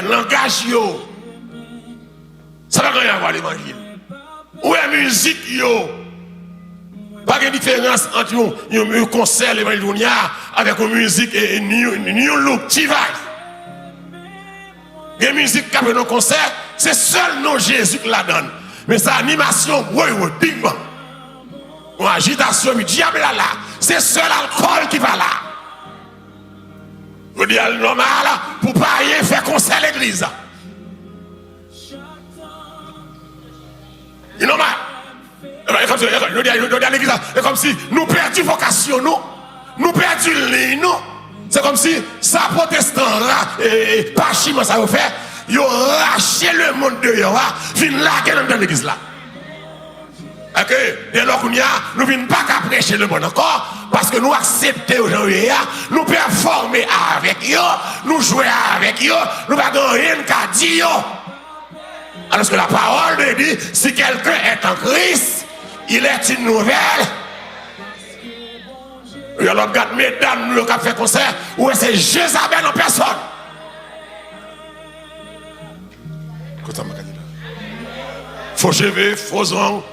langage yo. Ça va rien avoir l'évangile. Où est musique yo? Pas de différence entre un concert l'évangile avec une musique et une look qui va. Les musiques qui ont un concert, c'est seul nom Jésus qui la donne. Mais sa animation, oui, bing bang. Ou agitation, le diable là, c'est seul alcool qui va là. Vous dites normal pour pas y faire concert à l'église. C'est normal. C'est comme si nous perdions vocation, nous perdions ligne, nous. C'est comme si ça protestant là, et pas chiment ça vous fait, ils ont raché le monde de Yoa, viennent là, dans l'église là. Ok, dès lors qu'on y a, nous ne venons pas qu'à prêcher le bon encore, parce que nous acceptons aujourd'hui, nous performer avec eux, nous jouer avec eux, nous n'avons rien qu'à dire. Alors que la parole de dit, si quelqu'un est en Christ, il est une nouvelle. Il y a l'autre gars, mesdames, nous qui fait concert, où c'est Jézabel en personne. Faux cheveux, faux ongles,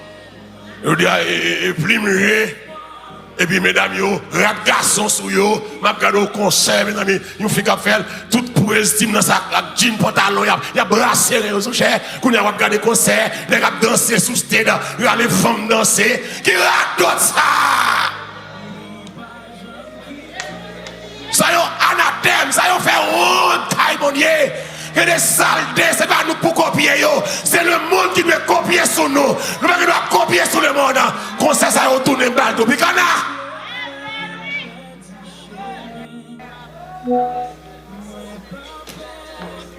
et plus muet. Et puis, mesdames, rap garçon sous yo, m'a regardé au concert, mes amis, nous fait qu'à faire tout pour estime dans sa jean pantalon, il y a brassé les cher, qu'on a regardé concert, les rap danser sous stage, il y a les femmes danser, qui racontent ça. Ça y est anathème, ça y est fait honte, mon Dieu. Et des saletés, c'est pas nous pour copier, c'est le monde qui doit copier sur nous. Nous ne doit copier sur le monde. Comme ça, ça retourne le bal de Picana.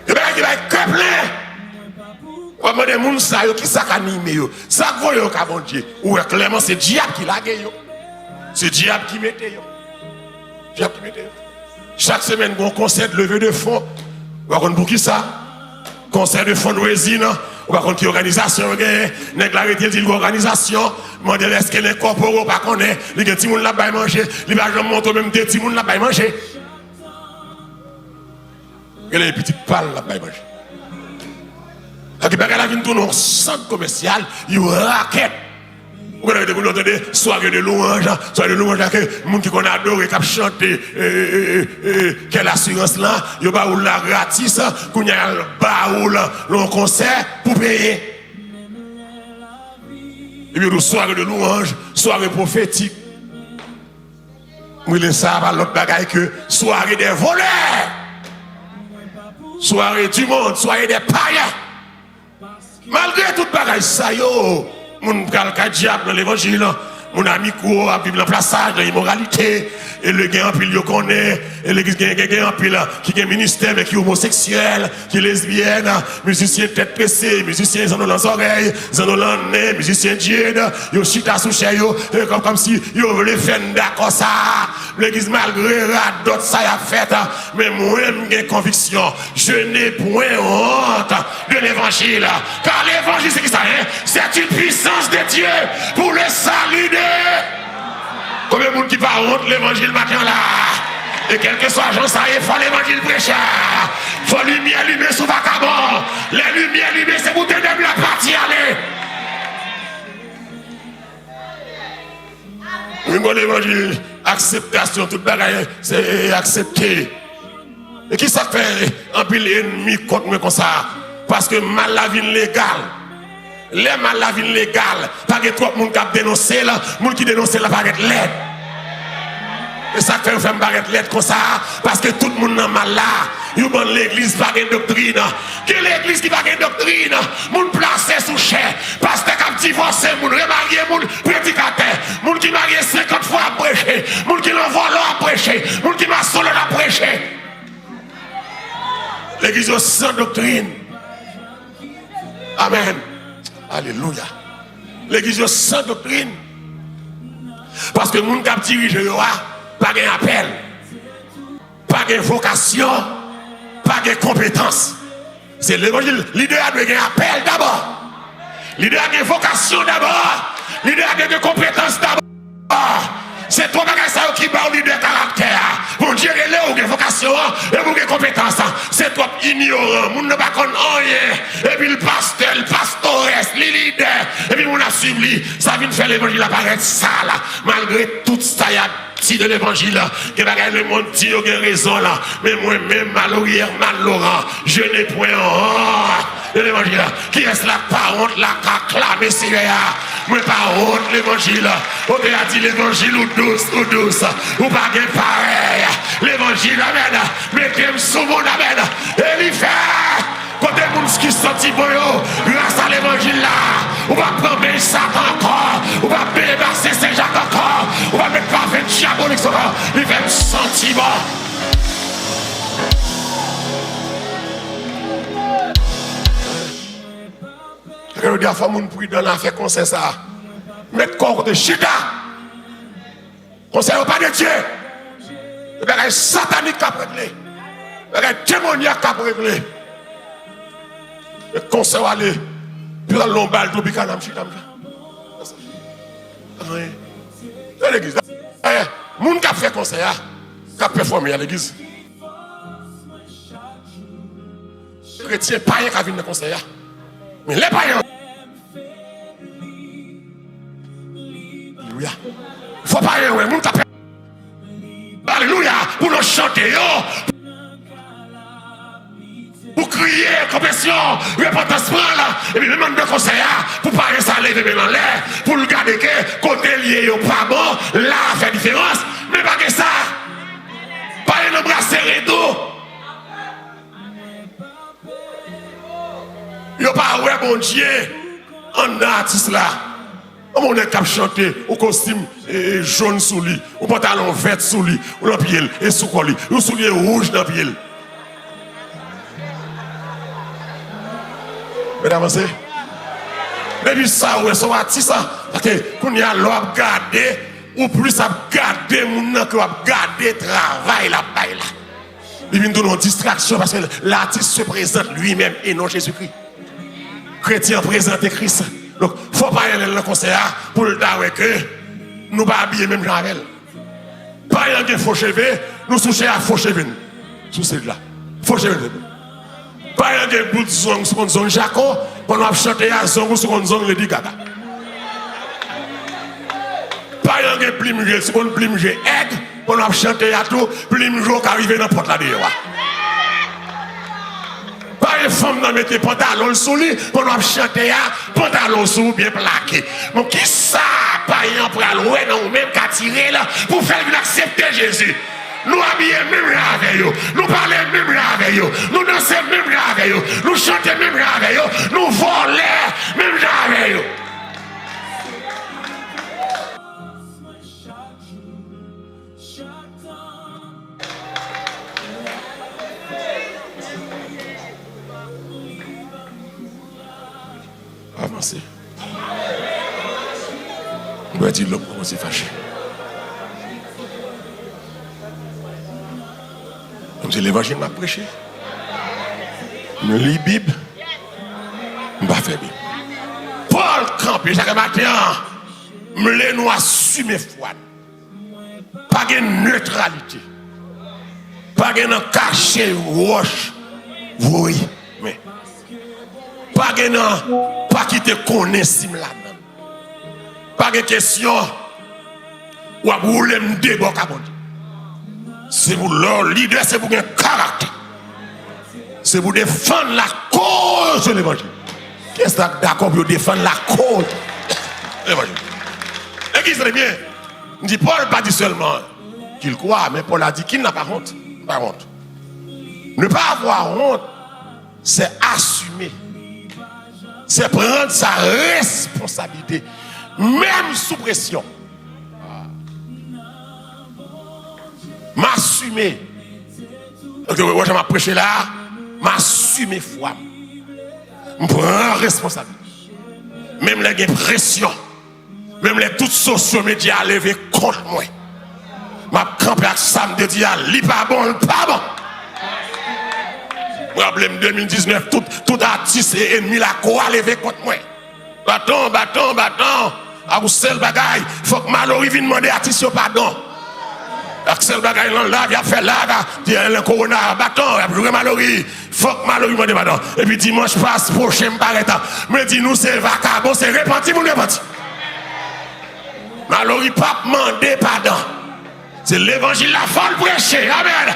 Et bien, il va être couplé. On va demander aux gens qui ça anime. Ça, vous voyez, bon Dieu. Ou clairement, c'est le diable qui l'a gagné. C'est le diable qui mette. Diable qui mette. Chaque semaine, on concert de levée de fonds. Vous voyez pour qui ça? Concert de fundraising. Vous voyez qui organisation? Nèg la arrêté dit organisation. Demandez est-ce que les corporaux pas connaît. Les petits moun là-bas manger. Les va monter même des petits moun là-bas manger. Et les petites pales là-bas manger. Donc bagay la vinn tourner au centre commercial, il raquette. Vous avez soirée de louange, que les gens qui ont adoré, qui ont chanté, quelle assurance là, ils ont la gratis, qu'on y a le concert pour payer. Et puis, soirée de louange, soirée prophétique. Oui, ça va l'autre bagaille que soirée des voleurs, soirée du monde, soirée des païens. Malgré toute bagaille, ça yo. Mon galka diable dans l'évangile, mon ami court à vivre dans le plaçage, dans l'immoralité, et le gars en pile, il connaît, et l'église en pile, qui est ministère, mais qui est homosexuel, qui est lesbienne, musicien tête pressée, musicien ils en ont les oreilles, ils en ont le nez, musicien diède, ils chita sous chez eux, comme si ils voulaient faire d'accord ça. L'église malgré d'autres ça y a fait, mais moi j'ai conviction, je n'ai point honte de l'évangile, car l'évangile c'est qui ça, hein? C'est une puissance de Dieu pour le salut de. Combien de monde qui parle honte l'évangile matin là? Et quel que soit Jean, ça y est, il faut l'évangile prêcher. Il faut lumière allumée sous vacabond. Les lumières allumées, c'est pour te donner la partie aller. Oui, mon évangile, acceptation, toute bagaille, c'est accepté. Et qui ça fait un pile ennemi contre moi comme ça? Parce que mal la vie légale. Les mal la vie légale. Pas que trop de monde qui a dénoncé là, monde qui dénonce là, paraît l'aide. Et ça fait une barrette lettre comme ça, parce que tout le monde est mal là. Ils ont l'église pas de doctrine. Que l'église qui va de doctrine, moun placé sous chair, pasteur qui a divorcé, moun remarié, moun prédicateur, moun qui marié 50 fois à prêcher, moun qui l'envoie à prêcher, moun qui m'a solo à prêcher. L'église est sans doctrine. Amen. Alléluia. L'église est sans doctrine. Parce que moun qui a dirigé, pas d'appel, pas de vocation, pas de compétence. C'est l'évangile. L'idée a de appel d'abord. L'idée a de vocation d'abord. L'idée a de compétence d'abord. C'est toi qui bat l'idée de caractère. Pour gérer les ou de vocation et pour de compétence. C'est toi ignorant, moun ne pas connaît rien. Et puis le pasteur, le pastores, les leaders, et puis on a suivi, ça vient faire l'évangile apparaître ça là. Malgré tout ça, il y a petit de l'évangile là, que le monde dit, il y a raison là. Mais moi-même, malheureusement, Laurent, je n'ai point honte de l'évangile là. Qui est-ce la pas honte là, qui acclame Seigneur? Moi, pas honte l'évangile là. On a dit l'évangile ou douce, ou pas de pareil. L'évangile, amen. Mettez-moi sous mon amen. Et il fait. Côté moun qui sorti bon grâce à l'évangile là, on va prendre Satan encore, on va débasser Saint-Jacques encore, on va mettre parfait diabolique encore, il fait sentiment. Regardez la femme qui dans la fait conseil ça. Mettre corps de chita. Conseil pas de Dieu. Le bagage satanique qui a réglé. Le bagage démoniaque qui a réglé. Le conseil aller. Puis dans l'ombal tout bicanam chita. Dans l'église. Moun qui a fait conseil qui a performé à l'église. Chrétien païen qui a vu dans le conseil. Mais les païens. Alléluia. Il faut pas y aller, moun tapé. Alléluia. Pour nous chanter, pour crier, compassion, repentance là. Et puis même de conseil, pour parler ça, lever dans l'air, pour le garder que côté lié au pas bon, là, fait différence. Mais pas que ça. Pas un bras serré tout. Il n'y a pas ouais, bon Dieu, en artiste là. On est cap chanter, au costume jaune sous lui, au pantalon vert sous lui, ou dans pied, et sous quoi lui, ou soulier rouge dans pied. Mesdames et messieurs, depuis ça, ouais, son artiste, parce que qu'on y a l'homme garder, ou plus à garder, mon que à garder travail là-bas là. Il vient de nous distraction parce que l'artiste se présente lui-même et non Jésus-Christ. Chrétien présente Christ. Donc, il ne faut pas y aller dans le conseil pour le dire que nous ne pas habiller même avec elle. Pas y aller faux cheveux, nous soucions à faux cheveux. Sous celle-là. Faux cheveux. Pas y aller bout de zong sur une zong Jaco, pour nous chanter à zong sur une zong Lady Gaga. Pas y aller plimger sur une plimger egg, pour nous chanter à tout, plimger qui arrive dans la porte là-dedans. Pas une femme dans mettre pantalon sous lui pour nous chanter à pantalon sous bien plaqué. Donc qui ça pas un pour aller non même qu'à tirer là pour faire accepter Jésus. Nous habiller même avec eux, nous parler même avec eux, nous danser même avec eux, nous chanter même avec eux, nous voler même avec eux. Avancer. On doit dire l'homme comment c'est fâché. Comme c'est l'évangile m'a prêché. Je lis la Bible. Je ne vais pas faire Bible. Paul campé chaque matin. Je vais nous assumer foi. Pas de neutralité. Pas de cacher roche. Oui, mais. Pas de pas qui te connaît si là. Pas de question. Ou à rouler me déboque à bon. C'est pour leur leader, c'est pour un caractère. C'est pour défendre la cause de l'évangile. Qu'est-ce que d'accord pour défendre la cause de l'évangile? L'église très bien. On dit Paul pas dit seulement qu'il croit, mais Paul a dit qu'il n'a pas honte. Pas honte. Ne pas avoir honte, c'est assumer. C'est prendre sa responsabilité, même sous pression. M'assumer. Donc, je vais prêcher là, m'assumer foi. Je prends responsabilité. Même les pressions, même les toutes sociaux médias levés contre moi. Je campe avec ça, me dit, li pas bon, pas bon. Problème 2019, tout artiste et ennemi la quoi levé contre moi. Bâton. À vous seul bagaille, faut que Mallory vienne demander à artiste pardon. Axel bagaille là, il a fait là, il y a le corona, bâton, il a joué Mallory. Faut que Mallory me demande. Et puis dimanche passe, prochain, me paraît. Me dit nous, c'est vacabon, c'est repenti, mon repenti. Mallory pas demander pardon. C'est l'évangile la folle prêcher. Amen.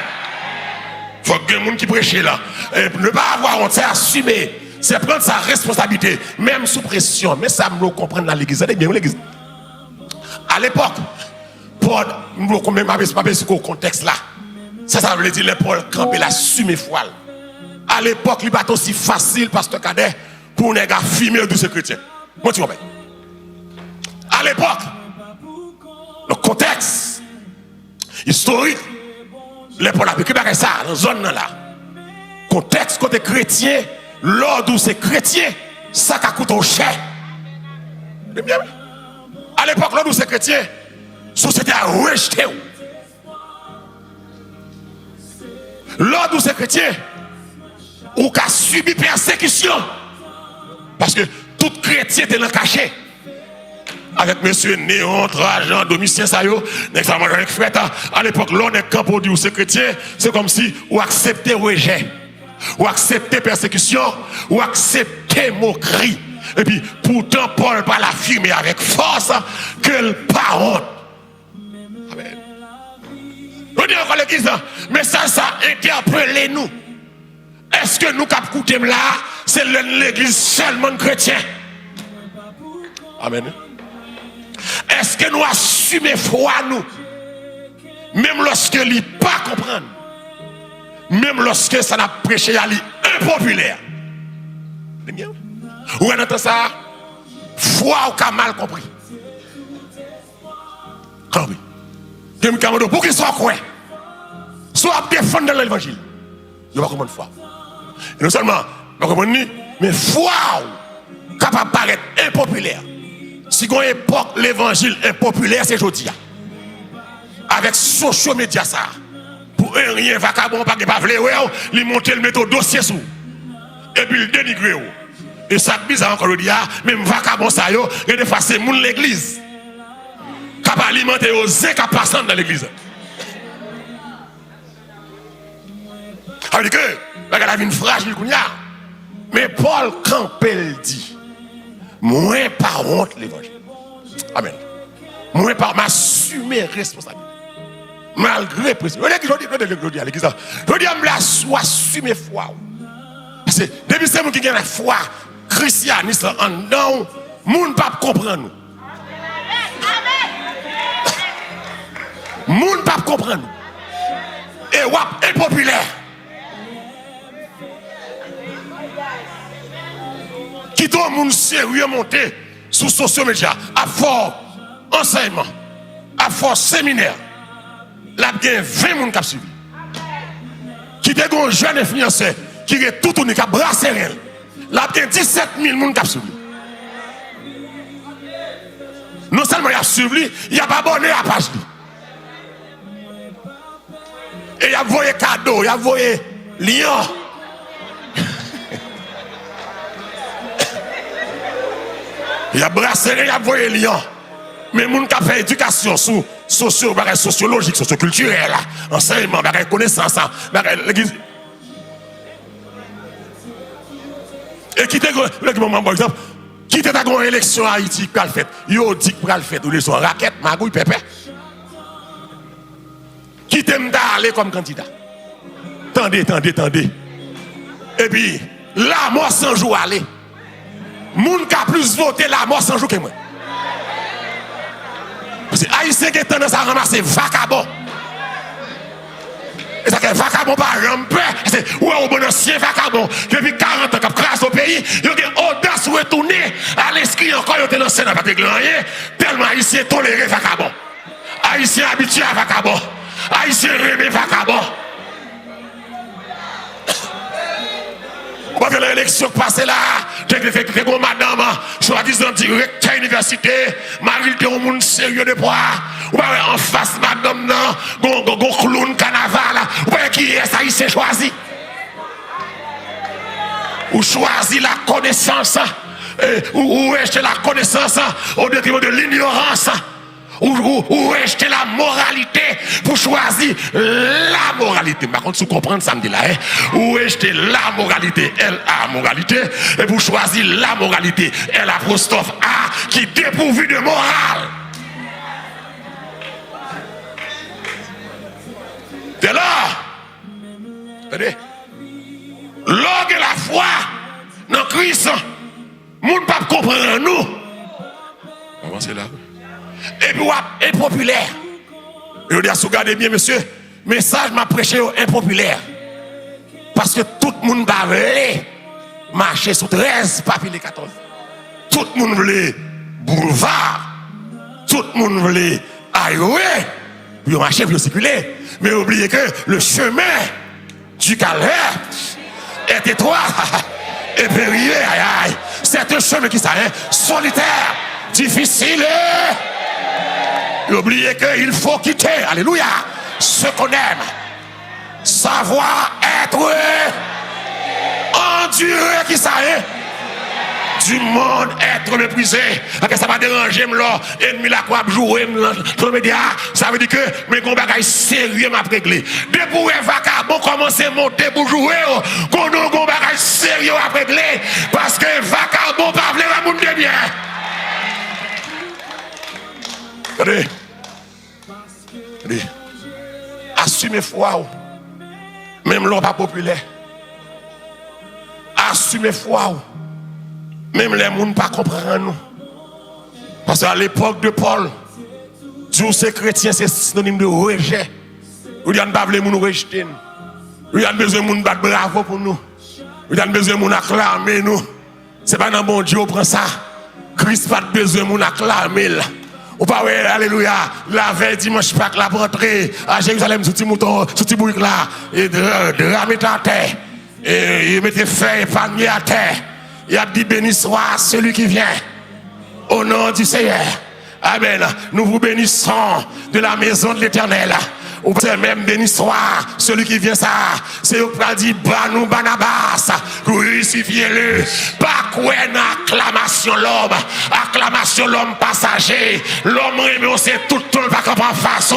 Faut que les gens qui prêchent là. Et ne pas avoir honte, c'est assumer. C'est prendre sa responsabilité, même sous pression. Mais ça, nous comprenons dans l'église. Vous bien l'église. À l'époque, Paul, nous ne comprenons pas ce contexte là. Ça veut dire que Paul campait l'assumer foi. À l'époque, il n'est pas aussi facile, pasteur Cadet, pour les gars filmer de ces chrétiens. Moi, tu vois bien. À l'époque, le contexte historique, les Paul a vécu ça, dans la zone là. Contexte côté chrétien, l'ordre où c'est chrétien, ça a coûté cher. Bien. À l'époque, l'ordre où c'est chrétien, la société a rejeté. L'ordre où c'est chrétien, ou qu'a subi persécution. Parce que tout chrétien était dans le cachet. Avec monsieur Néon, Trajan, Domitien, Sayo, avec frère, à l'époque, l'on est camp pour dire c'est chrétien, c'est comme si ou accepter rejet, ou accepter persécution, ou accepter moquerie. Et puis, pourtant, Paul va l'affirmer avec force que le parole. Amen. Je dis encore l'église, mais ça interpelle nous. Est-ce que nous qui écoutons là, c'est l'église seulement chrétien? Amen. Est-ce que nous assumons foi nous? Même lorsque il n'est pas comprendre. Même lorsque ça n'a prêché à lui impopulaire. Ou on entend ça? Foi ou qu'a mal compris. Compris. Pour qu'il soit quoi? Soit défendre l'évangile. Il va comprendre foi. Et non seulement, il va comprendre, mais foi capable de paraître impopulaire. Si on époque l'évangile impopulaire, c'est aujourd'hui. Avec social médias ça. Pour rien, vacabon, pas de pavlé, il monte le mettre au dossier sous. Et puis il dénigre. Et ça bizarre encore le dia, même vacabon ça yo, et des fois c'est moun l'église. Cap alimenter aux zé qui passent dans l'église. Ça veut dire que la vie fragile qu'on y a. Mais Paul Campbell dit, moi par honte l'évangile. Amen. Moi par m'assumer responsabilité. Malgré pression. Je dis à la soit assumer foi. Parce que depuis c'est moi qui gagne la foi christianisme en dedans, moun pas comprendre nous. Moun pas comprendre nous. Et wap impopulaire. Qui doit moun sérieux monter sous social médias à fort enseignement, à fort séminaire. Là, il y a 20 moun qui suivi. Qui est un jeune influenceur qui est tout unique à brasser. Là, il y a 17 000 moun qui suivi. Non seulement il a suivi, il a pas abonné à la page. Et il a envoyé cadeau, il a envoyé lion. Il a brassé, il a envoyé lion. Mais les gens qui fait éducation sur sociologique, socioculturelle, enseignement, connaissance, l'église. Et qui était, par exemple, qui était dans une élection à Haïti, qui a fait, il a dit qu'il a fait, ou les raquettes, magouille, pépé. Qui t'aime d'aller comme candidat. Tendez. Et puis, la mort sans jour aller. Moun qui a plus voté la mort sans jour que moi. Parce que Haïtien qui est tendance à ramasser vacabon. Et ça fait vacabon par rampé. Ou un bon ancien vacabon. Depuis 40 ans, qui a crasé au pays, il y a une audace retourner à l'esprit encore, il y a une scène à pas de rien. Tellement Haïtien toléré vacabon. Haïtien habitué à vacabon. Haïtien aimé vacabon. Parce que l'élection passée là, j'ai fait que madame, soi-disant directeur à l'université, Marie était un monde sérieux de poids. Ou en face, madame, non, gon clown carnaval, ou qui est ça, il s'est choisi. Ou choisi la connaissance, ou acheter la connaissance au détriment de l'ignorance. ou rejeter la moralité pour choisir la moralité. Par contre, si vous comprenez ça me dit là, ou rejeter la moralité, L-A moralité, et pour choisir la moralité, L''A qui est dépourvu de morale. Dès lors, attendez, l'orgue et la foi dans Christ, moun pas comprendre nous. Avancez là. Et puis, impopulaire. Je dis à vous, regardez bien, monsieur, message m'a prêché impopulaire. Parce que tout le monde va marcher sous 13 papiers les 14. Tout le monde voulait boulevard. Tout le monde voulait highway. Puis marcher, puis circuler. Mais oubliez que le chemin du calvaire est étroit et périlleux. C'est un chemin qui s'arrête solitaire, difficile. Et oubliez qu'il faut quitter, alléluia, ce qu'on aime. Savoir être enduré qui s'arrête. Du monde être méprisé. Ça va déranger, ennemi la quoi jouer, ça veut dire que mes combats sérieux m'a réglé. Depuis que vagabond commence à monter pour jouer, qu'on a un combat sérieux à régler. Parce que vagabond pas vouloir le monde de bien. Regardez. Assumez foi. Même l'homme pas populaire. Assumez foi. Même les gens ne pas comprendre nous. Parce qu'à l'époque de Paul, Dieu c'est chrétien, c'est synonyme de rejet. Nous n'avons pas besoin de nous rejeter. Nous avons besoin de nous battre bravo pour nous. Nous avons besoin de nous acclamer nous. Ce n'est pas dans bon Dieu prend ça. Christ n'a pas besoin de nous acclamer. Ou pas, alléluia, la veille dimanche Pâques, la rentrée à Jérusalem, sous petit mouton, sous petit bouc là, et drame est en terre, et il mettait feuilles et palmiers à terre. Il a dit béni soit celui qui vient au nom du Seigneur. Amen. Nous vous bénissons de la maison de l'Éternel. Ou même béni soit celui qui vient ça. C'est eux qui dit Banou Barnabas, crucifiez-le. Pas quoi acclamation l'homme. Acclamation l'homme passager. L'homme aimé c'est tout ton va en face.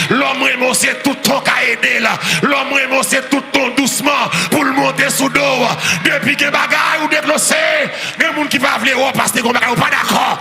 L'homme aimé c'est tout ton qu'a aidé là. L'homme aimé c'est tout ton doucement pour le monter sous dos. Depuis que bagaille ou déclenché, il y a des gens qui va venir parce que vous pas d'accord.